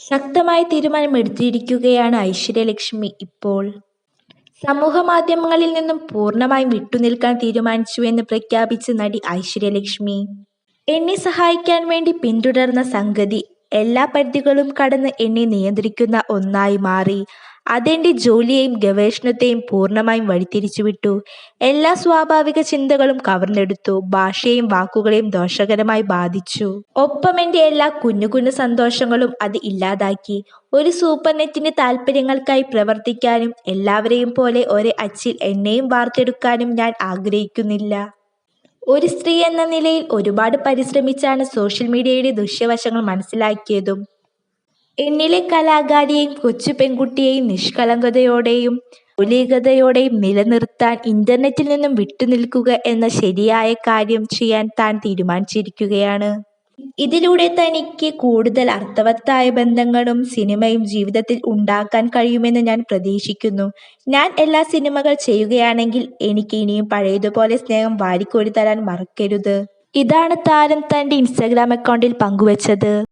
ശക്തമായ തീരുമാനമെടുത്തിരിക്കുകയാണ് ഐശ്വര്യലക്ഷ്മി ഇപ്പോൾ. സമൂഹമാധ്യമങ്ങളിൽ നിന്നും പൂർണ്ണമായും വിട്ടുനിൽക്കാൻ തീരുമാനിച്ചുവെന്ന് പ്രഖ്യാപിച്ച നടി ഐശ്വര്യലക്ഷ്മി. എന്നെ സഹായിക്കാൻ വേണ്ടി പിന്തുടർന്ന സംഗതി എല്ലാ പരിധികളും കടന്ന് എന്നെ നിയന്ത്രിക്കുന്ന ഒന്നായി മാറി. അതെന്റെ ജോലിയെയും ഗവേഷണത്തെയും പൂർണ്ണമായും വഴിതിരിച്ചുവിട്ടു. എല്ലാ സ്വാഭാവിക ചിന്തകളും കവർന്നെടുത്തു. ഭാഷയെയും വാക്കുകളെയും ദോഷകരമായി ബാധിച്ചു. ഒപ്പം എന്റെ എല്ലാ കുഞ്ഞു കുഞ്ഞു സന്തോഷങ്ങളും അത് ഇല്ലാതാക്കി. ഒരു സൂപ്പർനെറ്റിന്റെ താൽപര്യങ്ങൾക്കായി പ്രവർത്തിക്കാനും എല്ലാവരെയും പോലെ ഒരേ അച്ചിൽ എന്നെയും വാർത്തെടുക്കാനും ഞാൻ ആഗ്രഹിക്കുന്നില്ല. ഒരു സ്ത്രീ എന്ന നിലയിൽ ഒരുപാട് പരിശ്രമിച്ചാണ് സോഷ്യൽ മീഡിയയുടെ ദൂഷ്യവശങ്ങൾ മനസ്സിലാക്കിയതും. എന്നിലെ കലാകാരിയെയും കൊച്ചു പെൺകുട്ടിയെയും നിഷ്കളങ്കതയോടെയും മൗലികതയോടെയും നിലനിർത്താൻ ഇന്റർനെറ്റിൽ നിന്നും വിട്ടുനിൽക്കുക എന്ന ശരിയായ കാര്യം ചെയ്യാൻ താൻ തീരുമാനിച്ചിരിക്കുകയാണ്. ഇതിലൂടെ തനിക്ക് കൂടുതൽ അർത്ഥവത്തായ ബന്ധങ്ങളും സിനിമയും ജീവിതത്തിൽ ഉണ്ടാക്കാൻ കഴിയുമെന്ന് ഞാൻ പ്രതീക്ഷിക്കുന്നു. ഞാൻ എല്ലാ സിനിമകൾ ചെയ്യുകയാണെങ്കിൽ എനിക്ക് ഇനിയും പഴയതുപോലെ സ്നേഹം വാരിക്കോരി തരാൻ മറക്കരുത്. ഇതാണ് താരം തന്റെ ഇൻസ്റ്റഗ്രാം അക്കൗണ്ടിൽ പങ്കുവച്ചത്.